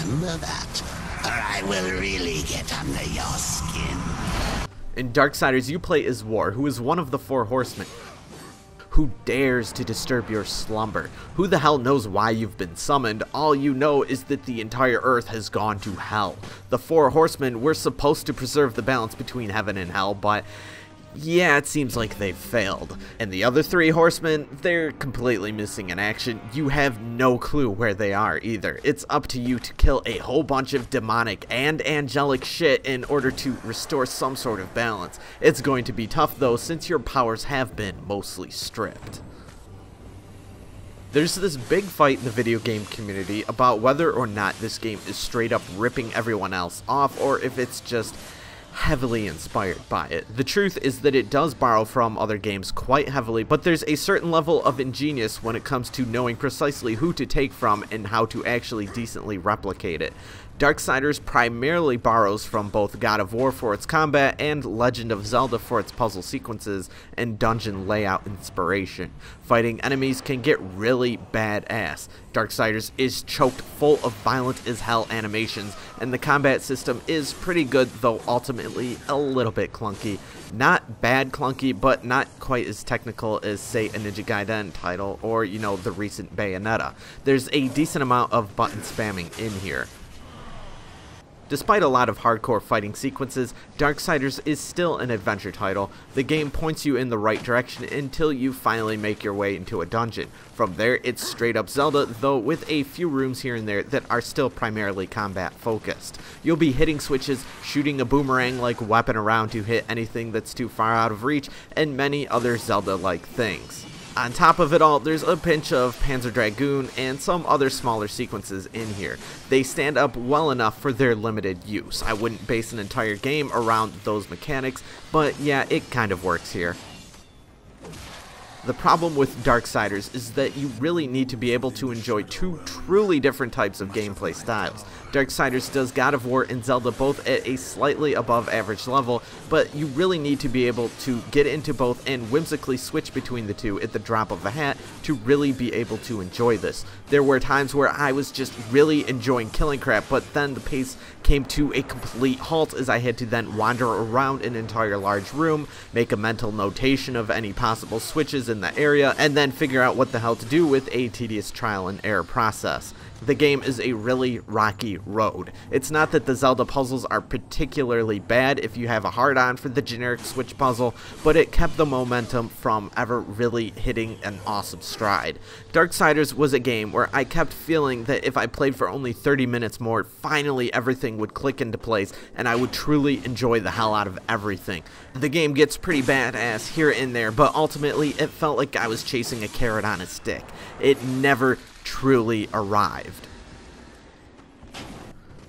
Remember that, or I will really get under your skin. In Darksiders, you play as War, who is one of the four horsemen. Who dares to disturb your slumber? Who the hell knows why you've been summoned? All you know is that the entire earth has gone to hell. The four horsemen were supposed to preserve the balance between heaven and hell, but yeah, it seems like they've failed. And the other three horsemen, they're completely missing in action. You have no clue where they are either. It's up to you to kill a whole bunch of demonic and angelic shit in order to restore some sort of balance. It's going to be tough though, since your powers have been mostly stripped. There's this big fight in the video game community about whether or not this game is straight up ripping everyone else off, or if it's just heavily inspired by it. The truth is that it does borrow from other games quite heavily, but there's a certain level of ingenious when it comes to knowing precisely who to take from and how to actually decently replicate it. Darksiders primarily borrows from both God of War for its combat and Legend of Zelda for its puzzle sequences and dungeon layout inspiration. Fighting enemies can get really badass. Darksiders is choked full of violent as hell animations, and the combat system is pretty good, though ultimately a little bit clunky. Not bad clunky, but not quite as technical as, say, a Ninja Gaiden title or, you know, the recent Bayonetta. There's a decent amount of button spamming in here. Despite a lot of hardcore fighting sequences, Darksiders is still an adventure title. The game points you in the right direction until you finally make your way into a dungeon. From there, it's straight up Zelda, though with a few rooms here and there that are still primarily combat focused. You'll be hitting switches, shooting a boomerang-like weapon around to hit anything that's too far out of reach, and many other Zelda-like things. On top of it all, there's a pinch of Panzer Dragoon and some other smaller sequences in here. They stand up well enough for their limited use. I wouldn't base an entire game around those mechanics, but yeah, it kind of works here. The problem with Darksiders is that you really need to be able to enjoy two truly different types of gameplay styles. Darksiders does God of War and Zelda both at a slightly above average level, but you really need to be able to get into both and whimsically switch between the two at the drop of a hat to really be able to enjoy this. There were times where I was just really enjoying killing crap, but then the pace came to a complete halt as I had to then wander around an entire large room, make a mental notation of any possible switches in the area, and then figure out what the hell to do with a tedious trial and error process. The game is a really rocky road. It's not that the Zelda puzzles are particularly bad if you have a hard-on for the generic switch puzzle, but it kept the momentum from ever really hitting an awesome stride. Darksiders was a game where I kept feeling that if I played for only 30 minutes more, finally everything would click into place and I would truly enjoy the hell out of everything. The game gets pretty badass here and there, but ultimately it felt like I was chasing a carrot on a stick. It never truly arrived.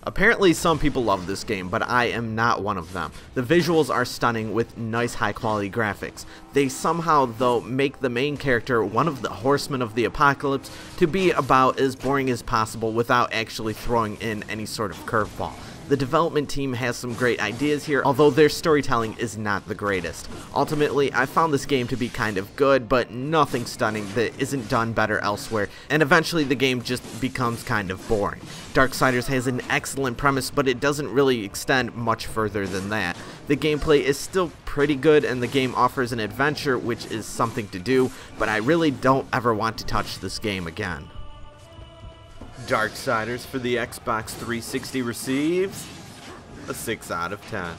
Apparently some people love this game, but I am not one of them. The visuals are stunning with nice high quality graphics. They somehow though make the main character, one of the horsemen of the apocalypse, to be about as boring as possible without actually throwing in any sort of curveball. The development team has some great ideas here, although their storytelling is not the greatest. Ultimately, I found this game to be kind of good, but nothing stunning that isn't done better elsewhere, and eventually the game just becomes kind of boring. Darksiders has an excellent premise, but it doesn't really extend much further than that. The gameplay is still pretty good, and the game offers an adventure, which is something to do, but I really don't ever want to touch this game again. Darksiders for the Xbox 360 receives a 6 out of 10.